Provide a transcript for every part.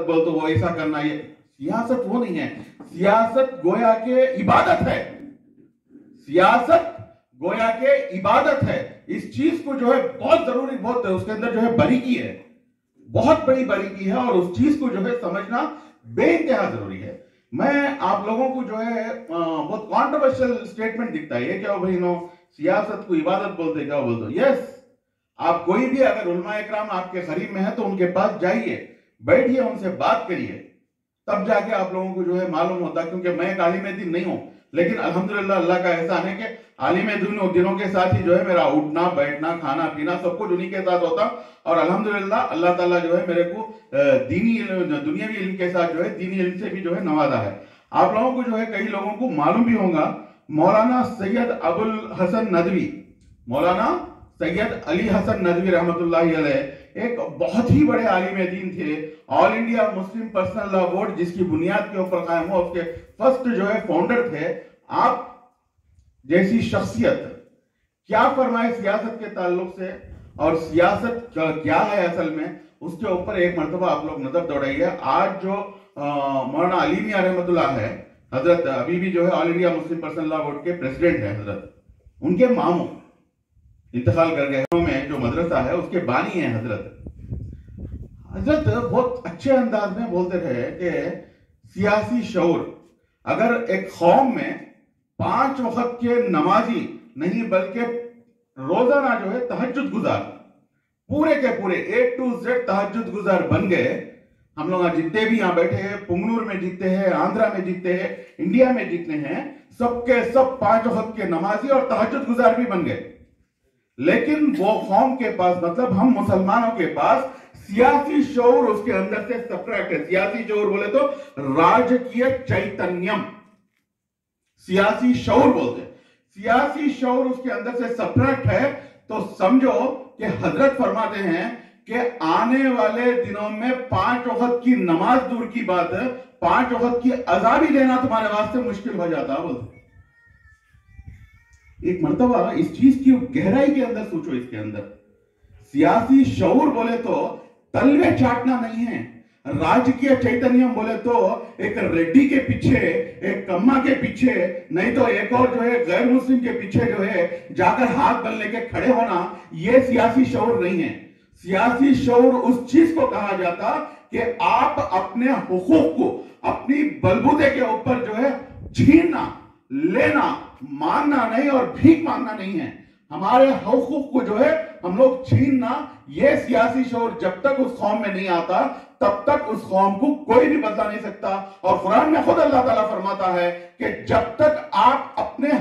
बोल तो वो ऐसा करना, ये सियासत वो नहीं है। सियासत गोया के इबादत है, सियासत गोया के इबादत है। इस चीज को जो है बहुत जरूरी, बहुत उसके अंदर जो है बारीकी है, बहुत बड़ी बारीकी है, और उस चीज को जो है समझना बेइंतहा जरूरी है। मैं आप लोगों को जो है बहुत कॉन्ट्रोवर्शियल स्टेटमेंट दिखता है क्या भाई नो सियासत को इबादत बोलते, क्या बोलते? यस, आप कोई भी अगर उलमा इकराम आपके करीब में है तो उनके पास जाइए, बैठिए, उनसे बात करिए, तब जाके आप लोगों को जो है मालूम होता। क्योंकि मैं एक आलिम दीन नहीं हूं, लेकिन अल्हम्दुलिल्लाह अल्लाह का एहसान है कि आलिम दिनों के साथ ही जो है मेरा उठना बैठना खाना पीना सब कुछ उन्हीं के साथ होता। और अल्हम्दुलिल्लाह अल्लाह ताला जो है मेरे को दीनी दुनियावी इल्म के साथ जो है दीनी इल्म से भी जो है नवाजा है। आप लोगों को जो है कई लोगों को मालूम भी होगा, मौलाना सैयद अबुल हसन नदवी, मौलाना सैयद अली हसन नदवी रहमतुल्लाहि अलैह एक बहुत ही बड़े आलिम दीन थे। All India Muslim personal law board जिसकी बुनियाद के ऊपर कायम हुआ, उसके फर्स्ट जो है फाउंडर थे। आप जैसी शख्सियत क्या फरमाए सियासत के ताल्लुक से, और सियासत क्या है असल में, उसके ऊपर एक मरतबा आप लोग नजर दौड़ाइए। आज जो मौलाना अली मियां रहमतुल्लाह है, हजरत अभी भी जो है all India Muslim personal law board के प्रेसिडेंट है हजरत, उनके मामू इंतकाल कर गए में जो मदरसा है उसके बानी है हजरत। हजरत बहुत अच्छे अंदाज में बोलते रहे कि सियासी शऊर, अगर एक कौम में 5 वक्त के नमाजी नहीं बल्कि रोजाना जो है तहज्जुद गुजार, पूरे के पूरे A to Z तहज्जुद गुजार बन गए। हम लोग जितने भी यहाँ बैठे हैं, पुंगनूर में जीतते हैं, आंध्रा में जीतते हैं, इंडिया में जीतने हैं, सबके सब 5 वक्त के नमाजी और तहज्जुद गुजार भी बन गए। लेकिन वो कौम के पास, मतलब हम मुसलमानों के पास सियासी शऊर उसके अंदर से सब्ट्रैक्ट है। सियासी शऊर बोले तो राजकीय चैतन्यम, सियासी शऊर बोलते हैं। सियासी शऊर उसके अंदर से सब्ट्रैक्ट है, तो समझो कि हजरत फरमाते हैं कि आने वाले दिनों में 5 वक्त की नमाज दूर की बात है, 5 वक्त की अज़ा भी देना तुम्हारे वास्ते मुश्किल हो जाता है बोलते। एक मर्तबा इस चीज की गहराई के अंदर सोचो। इसके अंदर सियासी शऊर बोले तो तलवे चाटना नहीं है, राजकीय चैतन्य बोले तो एक रेड्डी के पीछे, एक कम्मा के पीछे, नहीं तो एक और जो है गैर मुस्लिम के पीछे जो है जाकर हाथ बल लेके खड़े होना, यह सियासी शऊर नहीं है। सियासी शऊर उस चीज को कहा जाता कि आप अपने हुकूक को अपनी बलबूते के ऊपर जो है छीनना, लेना, मांगना नहीं और भीख मांगना नहीं है। हमारे हुकूक को जो है हम लोग छीनना, यह सियासी शऊर जब तक उस कौम में नहीं आता तब तक उस कौम को कोई भी बदला नहीं सकता। और कुरान में खुद अल्लाह ताला फरमाता है कि जब तक आप अपने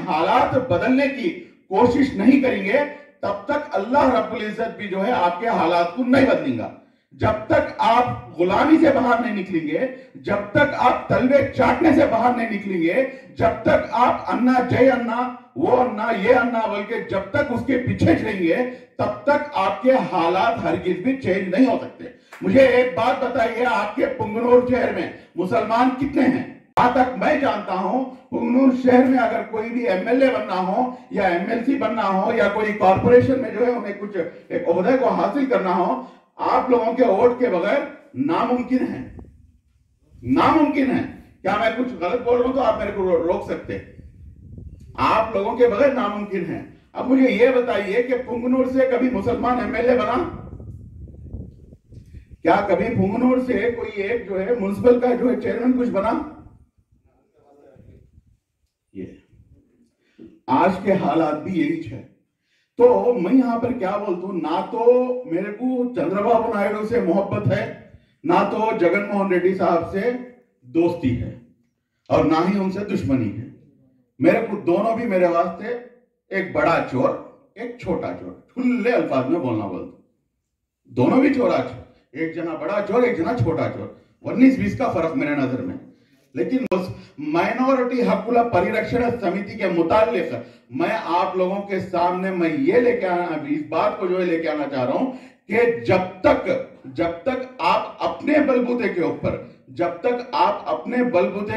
हालात बदलने की कोशिश नहीं करेंगे तब तक अल्लाह रब्बुल इज्जत भी जो है आपके हालात को नहीं बदलेगा। जब तक आप गुलामी से बाहर नहीं निकलेंगे, जब तक आप तलवे चाटने से बाहर नहीं निकलेंगे, जब तक आप अन्ना जय अन्ना, वो अन्ना ये अन्ना बोल के जब तक उसके पीछे चलेंगे तब तक आपके हालात हरगिज भी चेंज नहीं हो सकते। मुझे एक बात बताइए, आपके पुंगनूर शहर में मुसलमान कितने हैं? जहां तक मैं जानता हूं, पुंगनूर शहर में अगर कोई भी एमएलए बनना हो या एमएलसी बनना हो या कोई कॉर्पोरेशन में जो है उन्हें कुछ एक ओहदे को हासिल करना हो, आप लोगों के वोट के बगैर नामुमकिन है, नामुमकिन है। क्या मैं कुछ गलत बोल रहा हूं तो आप मेरे को रोक सकते हैं। आप लोगों के बगैर नामुमकिन है। अब मुझे यह बताइए कि पुंगनूर से कभी मुसलमान एमएलए बना? क्या कभी पुंगनूर से कोई एक जो है म्युनिसिपल का जो है चेयरमैन कुछ बना? ये आज के हालात भी यही है। तो मैं यहां पर क्या बोलता हूं, ना तो मेरे को चंद्रबाबू नायडू से मोहब्बत है, ना तो जगन मोहन रेड्डी साहब से दोस्ती है, और ना ही उनसे दुश्मनी है। मेरे को दोनों भी मेरे वास्ते एक बड़ा चोर एक छोटा चोर, खुले अल्फाज में बोलना बोलते, दोनों भी चोरा चोर, एक जना बड़ा चोर एक जना छोटा चोर, 19-20 का फर्क मेरे नजर में। लेकिन उस माइनॉरिटी हकुला परिरक्षण समिति के मुतालिक मैं आप लोगों के सामने मैं ये लेके आना, इस बात को जो है लेके आना चाह रहा हूं कि जब तक आप अपने बलबूते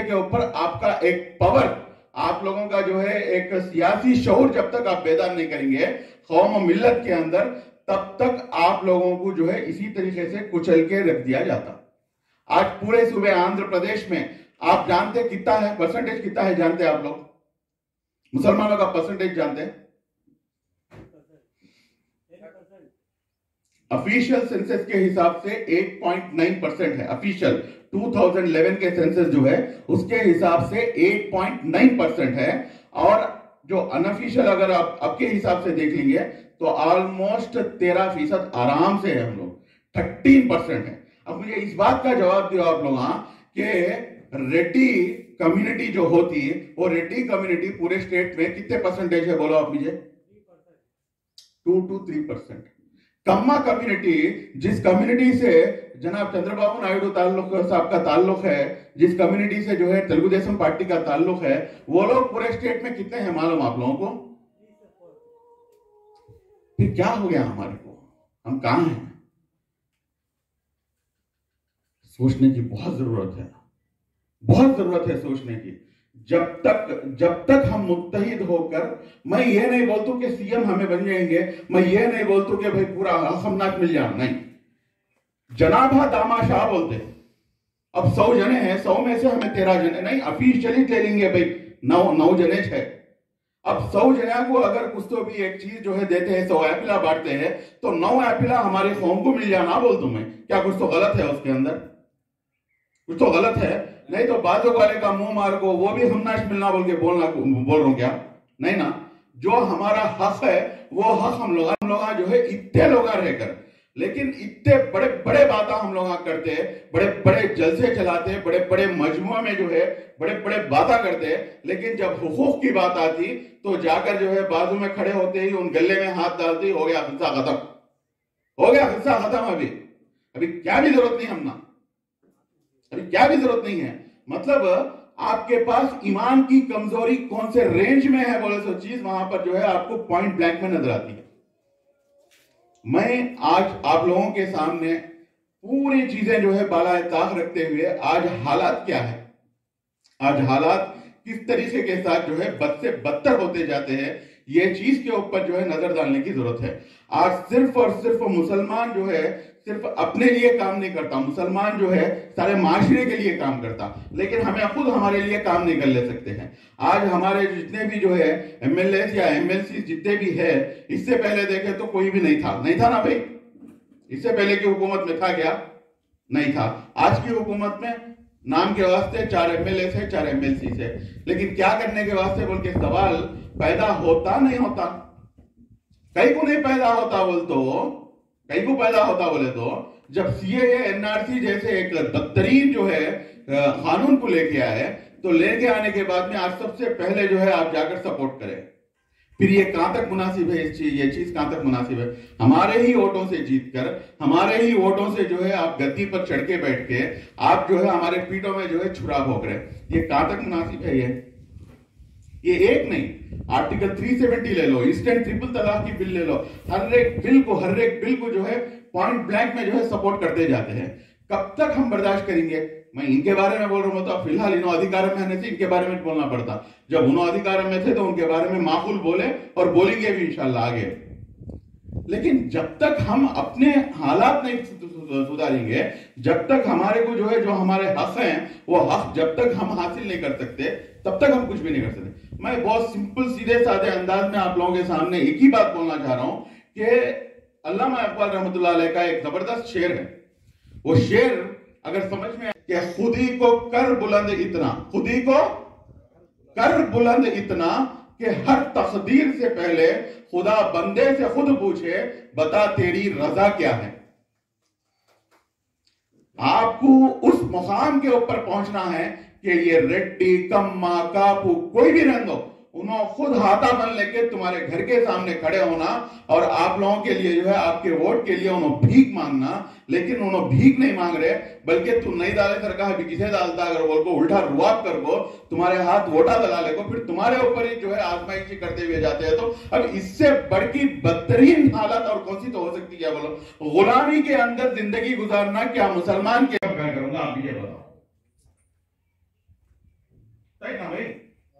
के ऊपर, आपका एक पावर, आप लोगों का जो है एक सियासी शऊर जब तक आप पैदा नहीं करेंगे कौम और मिल्लत के अंदर, तब तक आप लोगों को जो है इसी तरीके से कुचल के रख दिया जाता। आज पूरे सूबे आंध्र प्रदेश में आप जानते कितना है, परसेंटेज कितना है जानते हैं आप लोग? मुसलमानों का परसेंटेज जानते हैं? ऑफिशियल सेंसस के हिसाब से 8.9% है। ऑफिशियल 2011 के सेंसस जो है उसके हिसाब से 8.9% है, और जो अनऑफिशियल अगर आप आपके हिसाब से देख लेंगे तो ऑलमोस्ट 13% आराम से है। हम लोग 13% है। अब मुझे इस बात का जवाब दिया आप लोग कि रेड्डी कम्युनिटी जो होती है, वो रेड्डी कम्युनिटी पूरे स्टेट में कितने परसेंटेज है बोलो आप मुझे? 2 to 3%। कम्मा कम्युनिटी, जिस कम्युनिटी से जनाब चंद्रबाबू नायडू ताल्लुक साहब का ताल्लुक है, जिस कम्युनिटी से जो है तेलुगु देशम पार्टी का ताल्लुक है, वो लोग पूरे स्टेट में कितने हैं मालूम आप लोगों को? फिर क्या हो गया हमारे को? हम कहां हैं? सोचने की बहुत जरूरत है, बहुत जरूरत है सोचने की। जब तक हम मुत्तहिद होकर, मैं ये नहीं बोलता कि सीएम हमें बन जाएंगे, मैं ये नहीं बोलता कि भाई पूरा हमनाथ मिल जाए, नहीं। जनाबा दामाशाह बोलते अब 100 जने हैं, 100 में से हमें 13 जने नहीं, ऑफिशियली ले लेंगे भाई 9 जने है। अब 100 जना को अगर कुछ तो भी एक चीज जो है देते हैं, 100 एपिला बांटते हैं, तो 9 एपिला हमारे कौम को मिल जाना बोल तुम्हें, क्या कुछ तो गलत है उसके अंदर? कुछ तो गलत है। नहीं तो बाजू वाले का मुंह मार को वो भी हमनाश मिलना बोल के बोल रहा हूं क्या? नहीं ना। जो हमारा हक है वो हक हम लोग जो है इतने लोग रहकर, लेकिन इतने बड़े बड़े बातें हम लोग करते हैं, बड़े बड़े जलसे चलाते हैं, बड़े बड़े मजमुआ में जो है बड़े बड़े बातें करते हैं, लेकिन जब हुकूक की बात आती तो जाकर जो है बाजू में खड़े होते ही उन गले में हाथ डालते ही हो गया हिस्सा खत्म, हो गया हिस्सा खत्म। अभी क्या भी जरूरत नहीं, हमना अभी क्या भी जरूरत नहीं है। मतलब आपके पास ईमान की कमजोरी कौन से रेंज में है बोले सो चीज वहां पर जो है आपको पॉइंट ब्लैंक में नजर आती है। मैं आज आप लोगों के सामने पूरी चीजें जो है बाला ताक रखते हुए, आज हालात क्या है, आज हालात किस तरीके के साथ जो है बद से बदतर होते जाते हैं, ये चीज के ऊपर जो है नजर डालने की जरूरत है। आज सिर्फ और सिर्फ मुसलमान जो है सिर्फ अपने लिए काम नहीं करता, मुसलमान जो है सारे माशरे के लिए काम करता, लेकिन हमें खुद हमारे लिए काम नहीं कर ले सकते हैं। आज हमारे जितने भी जो है एमएलए या एमएलसी जितने भी है, इससे पहले देखे तो कोई भी नहीं था ना भाई? इससे पहले की हुकूमत में था क्या? नहीं था। आज की हुकूमत में नाम के वास्ते 4 एमएलए से 4 एमएलसी से, लेकिन क्या करने के वास्ते बोल के सवाल पैदा होता नहीं होता, कई को नहीं पैदा होता बोल तो, कई को पैदा होता बोले तो जब सीएए एनआरसी जैसे एक बदतरीन जो है कानून को लेके आए, तो लेके आने के बाद में आज सबसे पहले जो है आप जाकर सपोर्ट करें। फिर ये कहां तक मुनासिब है, ये चीज कहां तक मुनासिब है? हमारे ही वोटों से जीतकर, हमारे ही वोटों से जो है आप गद्दी पर चढ़ के बैठ के आप जो है हमारे पीठों में जो है छुरा भोग रहे, ये कहां तक मुनासिब है? ये एक नहीं, आर्टिकल 370 ले लो, इंस्टेंट ट्रिपल तलाक की बिल ले लो, हर एक बिल को जो है पॉइंट ब्लैंक में जो है सपोर्ट करते जाते हैं। कब तक हम बर्दाश्त करेंगे? मैं इनके बारे में बोल रहा हूं, तो फिलहाल इन्हों अधिकार में आने से इनके बारे में बोलना पड़ता, जब उन्हों अधिकार में थे तो उनके बारे में माकूल बोले और बोलेंगे भी इंशाल्लाह आगे। लेकिन जब तक हम अपने हालात नहीं सुधारेंगे, जब तक हमारे को जो है जो हमारे हक हैं वो हक जब तक हम हासिल नहीं कर सकते, तब तक हम कुछ भी नहीं कर सकते। मैं बहुत सिंपल सीधे साधे अंदाज में आप लोगों के सामने एक ही बात बोलना चाह रहा हूं कि अल्लामा इकबाल रहमतुल्लाह अलैह का एक जबरदस्त शेर है। वो शेर अगर समझ में आए कि खुदी को कर बुलंद इतना, खुदी को कर बुलंद इतना कि हर तकदीर से पहले खुदा बंदे से खुद पूछे बता तेरी रजा क्या है। आपको उस मुकाम के ऊपर पहुंचना है कि ये रेड्डी कम्मा कापू कोई भी रहने दो, उन्होंने खुद हाथा बन लेके तुम्हारे घर के सामने खड़े होना और आप लोगों के लिए जो है आपके वोट के लिए उन्होंने भीख मांगना। लेकिन उन्होंने भीख नहीं मांग रहे, बल्कि तुम नहीं डाले सरकार भी किसे डालता अगर बोल को उल्टा रुआब कर को तुम्हारे हाथ वोटा दलाले को, फिर तुम्हारे ऊपर ही जो है आजमाइशी करते हुए जाते हैं। तो अब इससे बढ़ की बदतरीन हालत और कौन सी तो हो सकती है बोलो? गुलामी के अंदर जिंदगी गुजारना क्या मुसलमान के करूंगा? आप ये बताओ सही ना भाई?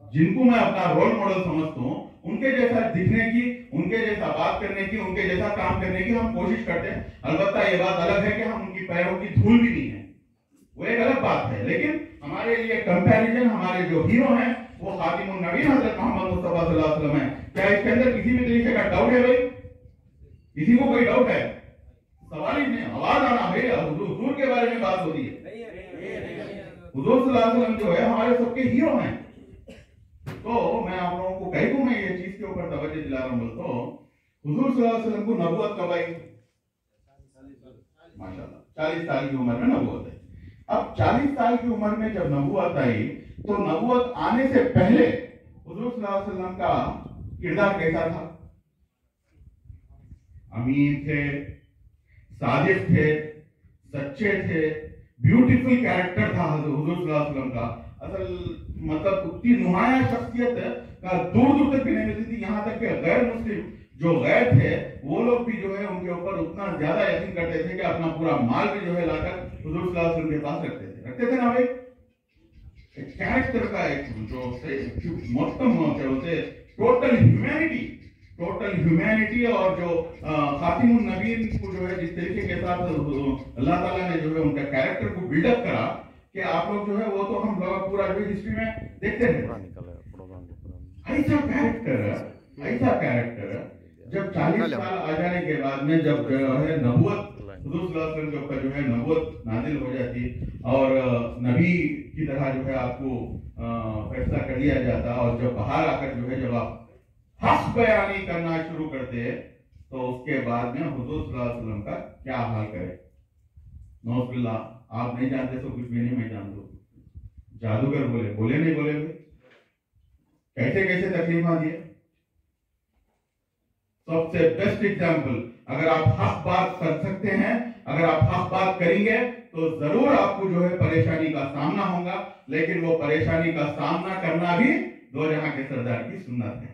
जिनको मैं अपना रोल मॉडल समझता हूं उनके जैसा दिखने की, उनके जैसा बात करने की, उनके जैसा काम करने की हम कोशिश करते हैं। अलबत्ता ये बात अलग है कि हम उनकी पैरों की धूल भी नहीं है, वो एक अलग बात है। लेकिन हमारे लिए कंपैरिजन, हमारे जो हीरो हैं वो खातिमुन नबीन हजरत मोहम्मद मुस्तफा सल्लल्लाहु अलैहि वसल्लम है। क्या इसके अंदर किसी भी तरीके का डाउट है भाई? किसी को कोई डाउट है? सवाल ही नहीं, आवाज आना भाई, हुजूर के बारे में बात होती है। हुजूर सल्लल्लाहु अलैहि वसल्लम जो है हमारे सबके हीरो हैं। तो मैं आप लोगों को कहीं को मैं ये चीज के ऊपर तवज्जो दिला रहा हूं। तो हुजूर सल्लल्लाहु अलैहि वसल्लम को नबूवत कब आई? माशाल्लाह 40 साल की उम्र में नबूवत आई। अब 40 साल की उम्र में जब नबूवत आई तो नबूवत आने से पहले हुजूर सल्लल्लाहु अलैहि वसल्लम का किरदार कैसा था? अमीन थे, सादिक थे, सच्चे थे, ब्यूटीफुल कैरेक्टर था हुजूर सल्लल्लाहु अलैहि वसल्लम का। असल मतलब उतनी नुमाया शख्सियत का दूर दूर तक भी नहीं मिलती थी। यहाँ तक कि गैर मुस्लिम जो गैर थे वो लोग भी जो है उनके ऊपर उतना ज्यादा यकीन करते थे कि अपना पूरा माल भी जो है लाकर हुजूर सल्लल्लाहु अलैहि वसल्लम के पास रखते थे ना भाई। एक कैरेक्टर का एक जो मोत्तम क्या बोलते टोटल ह्यूमैनिटी और जो खातिमुन नबीन को जो है जिस तरीके के साथ अल्लाह ताला ने जो है उनका कैरेक्टर को बिल्डअप करा कि आप लोग जो है वो तो हम लोग पूरा जो हिस्ट्री में देखते हैं। ऐसा कैरेक्टर जब 40 साल आ जाने के बाद में जब जो है नबूवत हुजूर सल्लल्लाहु अलैहि वसल्लम के ऊपर जो है नबूवत नाजिल हो जाती और नबी की तरह जो है आपको फैसला कर दिया जाता और जब बाहर आकर जो है जब आप हक बयानी करना शुरू करते तो उसके बाद में हुजूर सल्लल्लाहु अलैहि वसल्लम का क्या हाल करे। नौजुबिल्लाह, आप नहीं जानते तो कुछ भी नहीं, मैं जान दो। जादूगर बोले नहीं बोले कैसे कैसे तकलीफा दिए। सबसे बेस्ट एग्जाम्पल, अगर आप हक बात कर सकते हैं, अगर आप हक बात करेंगे तो जरूर आपको जो है परेशानी का सामना होगा, लेकिन वो परेशानी का सामना करना भी दो जहां के सरदार की सुन्नत है।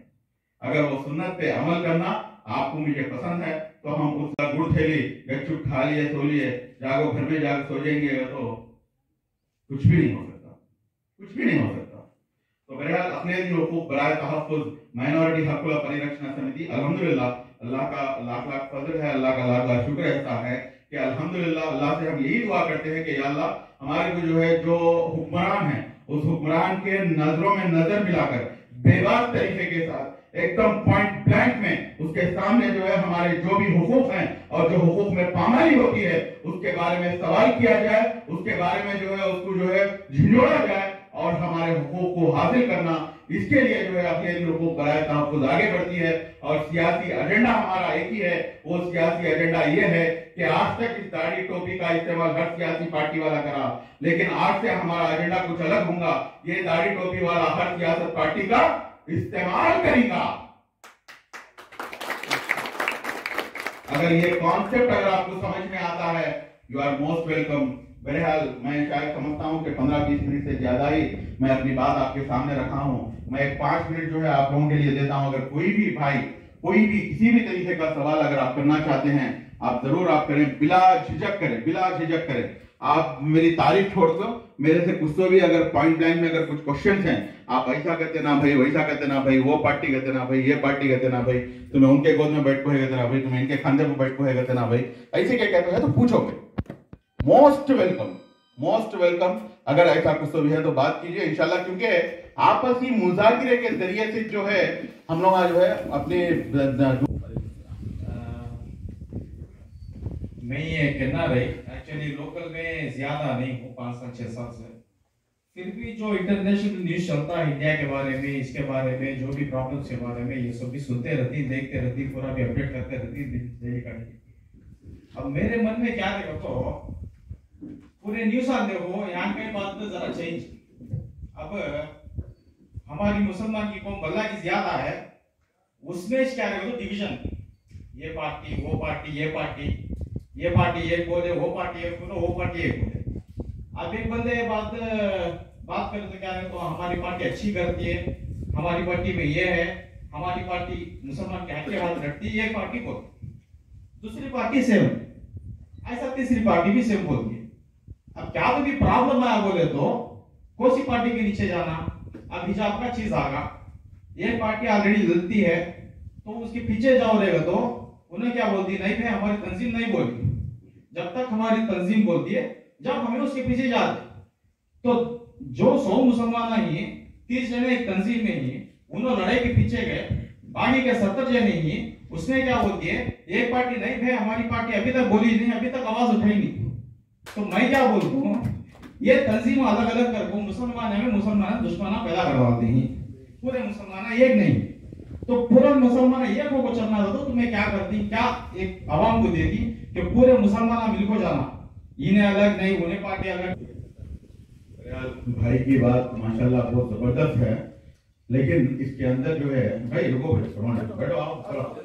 अगर वो सुन्नत पे अमल करना आपको मुझे पसंद है तो हम उसका गुड़ थैली गच्चू खा लिए सो लिए जागो घर में जाकर सो जाएंगे तो कुछ भी नहीं हो सकता, कुछ भी नहीं हो सकता। तो बहरहाल अपने हुकूक बराए तहफ़्फ़ुज़ माइनॉरिटी हक़ुल परिरक्षण समिति अल्हम्दुलिल्लाह, अल्लाह का लाख लाख फजल है, अल्लाह का लाख लाख शुक्र ऐसा है कि अल्हम्दुलिल्लाह अल्लाह से हम यही दुआ करते हैं कि या अल्लाह हमारे को जो है जो हुक्मरान है उस हुक्मरान के नजरों में नजर मिलाकर बेबाक तरीके के साथ एकदम पॉइंट ब्लैंक में उसके सामने जो है हमारे जो भी हुकूक हैं और जो हुकूक में पामाली होती है उसके बारे में सवाल किया जाए, उसके बारे में जो है उसको जो है झिझोड़ा जाए और हमारे हुकूक को हासिल करना, इसके लिए जो है अपने हुकूक बराए तहफ़्फ़ुज़ आगे बढ़ती है। और सियासी एजेंडा हमारा एक ही है, वो सियासी एजेंडा ये है कि आज तक इस दाढ़ी टोपी का इस्तेमाल हर सियासी पार्टी वाला करा, लेकिन आज से हमारा एजेंडा कुछ अलग होगा। ये दाढ़ी टोपी वाला हर सियासत पार्टी का इस्तेमाल करेगा। अगर ये कॉन्सेप्ट अगर आपको समझ में आता है, यू आर मोस्ट वेलकम। बहरहाल मैं शायद समझता हूं कि 15-20 मिनट से ज्यादा ही मैं अपनी बात आपके सामने रखा हूं। मैं एक 5 मिनट जो है आप लोगों के लिए देता हूं। अगर कोई भी भाई कोई भी किसी भी तरीके का सवाल अगर आप करना चाहते हैं आप जरूर आप करें, बिला झिझक करें, बिला झिझक करें। आप मेरी तारीफ छोड़ दो, मेरे से कुछ तो भी अगर पॉइंट ब्लैंक में अगर कुछ क्वेश्चंस हैं, आप ऐसा कहते ना भाई, वैसा कहते ना भाई, वो पार्टी कहते ना भाई, ये पार्टी कहते ना भाई, तुम्हें उनके गोद में बैठ को है कहते ना भाई, तुम्हें इनके खांदे पर बैठ को है कहते ना भाई, ऐसे क्या कहते हैं तो पूछोगे। Most welcome, most welcome. अगर ऐसा कुछ तो भी है तो बात कीजिए इंशाल्लाह, क्योंकि आपसी मुज़ाकिरे के जरिए से जो है हम लोग जो है अपने मैं ये कहना रही एक्चुअली लोकल में ज्यादा नहीं हूँ 5-6 साल से, फिर भी जो इंटरनेशनल न्यूज चलता है इंडिया के बारे में, इसके बारे में जो भी प्रॉब्लम्स के बारे में ये सब भी सुनते रहती, देखते रहती, पूरा भी अपडेट करते रहती। अब मेरे मन में क्या देखो तो पूरे न्यूज आप देखो यहाँ के बात तो जरा चेंज। अब हमारी मुसलमान की कौम बल्ला की ज्यादा है, उसमें क्या देखो डिवीजन, ये पार्टी वो पार्टी, ये पार्टी ये पार्टी एक बोले, वो पार्टी एक बोले, वो पार्टी एक बोले। अब एक बंदे बात करे तो क्या है तो हमारी पार्टी अच्छी करती है, हमारी पार्टी में ये है, हमारी पार्टी मुसलमान के हक के बात रखती है, ये पार्टी बोलती, दूसरी पार्टी सेम, ऐसा तीसरी पार्टी भी सेम बोलती है। अब क्या तो भी प्रॉब्लम आया बोले तो कौन सी पार्टी के नीचे जाना। अब हिजाब का चीज आगा, एक पार्टी ऑलरेडी लड़ती है तो उसके पीछे जाओ रहेगा तो उन्हें क्या बोलती है, नहीं भाई हमारी तंजीम नहीं बोलती, जब तक हमारी तंजीम बोलती है जब हमें उसके पीछे जाते। तो जो 100 मुसलमान ही 30 जने एक तंजीम में ही उन्होंने लड़ाई के पीछे गए, बाकी के 70 जने ही उसने क्या बोलती है, एक पार्टी नहीं भाई हमारी पार्टी अभी तक बोली नहीं, अभी तक आवाज उठाई नहीं। तो मैं क्या बोलता हूँ, ये तंजीम अलग अलग करके मुसलमान हमें मुसलमान दुश्मना पैदा करवाते हैं, पूरे मुसलमान एक नहीं। तो पूरा मुसलमान एक होकर चलना था तो तुम्हें क्या करती, क्या एक आवाम को देती कि पूरे मुसलमान मिलकर जाना, इन्हें अलग नहीं उन्हें पार्टी अलग। भाई की बात माशाल्लाह बहुत जबरदस्त है, लेकिन इसके अंदर जो है भाई रुको बैठो आप।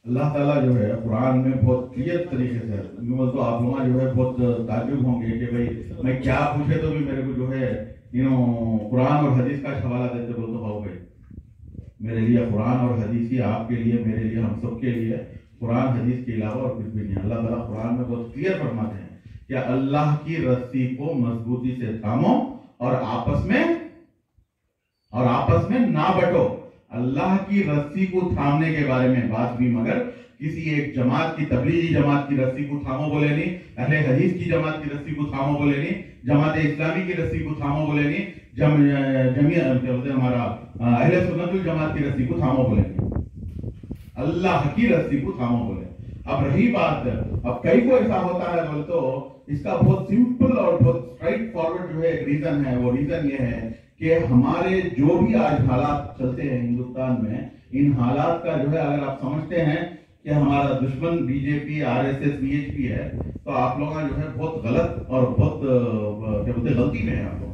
अल्लाह ताला जो है कुरान में बहुत क्लियर तरीके से, तो आप लोग जो है बहुत ताज्जुब होंगे कि भाई मैं क्या पूछे तो भी मेरे को जो है कुरान और हदीस का हवाला देते बोलते हो भाई, मेरे लिए कुरान और हदीस ही आपके लिए मेरे लिए हम सबके लिए कुरान हदीस के अलावा और कुछ भी नहीं। अल्लाह ताला कुरान में बहुत क्लियर फरमाते हैं कि अल्लाह की रस्सी को मजबूती से थामो और आपस में ना बटो। अल्लाह की रस्सी को थामने के बारे में बात भी, मगर किसी एक जमात की, तबलीगी जमात की रस्सी को थामो बोले नहीं, अहले हदीस की जमात की रस्सी को थामो बोले नहीं, जमात इस्लामी की रस्सी को थामो बोले नहीं, हमारा अहले सुन्नतुल जमात की रस्सी को थामो बोले नहीं, अल्लाह की रस्सी को थामो बोले। अब रही बात, अब कई को ऐसा होता है बोले तो इसका बहुत सिंपल और बहुत स्ट्राइट फॉरवर्ड जो है रीजन है, वो रीजन ये है कि हमारे जो भी आज हालात चलते हैं हिंदुस्तान में, इन हालात का जो है अगर आप समझते हैं कि हमारा दुश्मन बीजेपी आरएसएस बीएचपी है, तो आप लोग जो है बहुत गलत और बहुत क्या बोलते गलती में है आप लोग।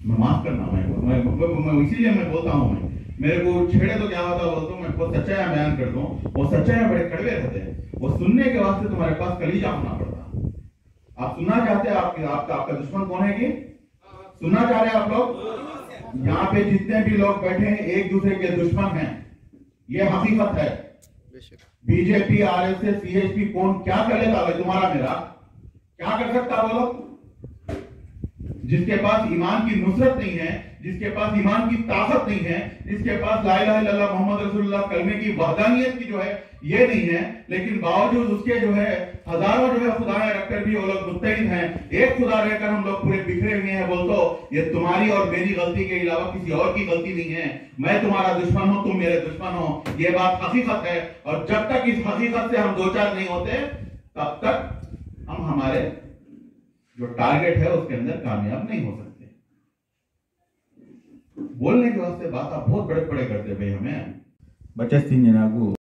मैं माफ करना, मैं इसीलिए मैं बोलता हूँ, मैं मेरे को छेड़े तो क्या होता बोलता हूँ, मैं बहुत सच्चाई बयान करता हूँ, वो सच्चाई बड़े कड़वे रहते हैं, वो सुनने के वास्ते तुम्हारे पास कलीजा होना पड़ता। आप सुनना चाहते हैं, आपका दुश्मन कौन है कि सुनना चाह रहे हैं आप लोग? यहाँ पे जितने भी लोग बैठे हैं एक दूसरे के दुश्मन हैं, ये हकीकत है। बीजेपी आरएसएस सीएचपी कौन क्या कर लेता है तुम्हारा मेरा, क्या कर सकता बोलो? जिसके पास ईमान की नुसरत नहीं है, जिसके पास ईमान की ताकत नहीं है, जिसके पास ला इलाहा इल्लल्लाह मोहम्मद रसूलुल्लाह कलमे की वहदानियत की जो है ये नहीं है, लेकिन बावजूद उसके जो है हजारों जो है खुदाएं रखकर भी वो लोग मुत्तहिद हैं, एक खुदा रहकर हम लोग पूरे बिखरे हुए हैं। बोल तो ये तुम्हारी और मेरी गलती के अलावा किसी और की गलती नहीं है। मैं तुम्हारा दुश्मन हूं, तुम मेरे दुश्मन हो, ये बात हकीकत है। और जब तक इस हकीकत से हम दो चार नहीं होते तब तक हम हमारे जो टारगेट है उसके अंदर कामयाब नहीं हो सकते। बोलने के वास्ते बात आप बहुत बड़े बड़े करते भाई, हमें बच्चे 3 जना को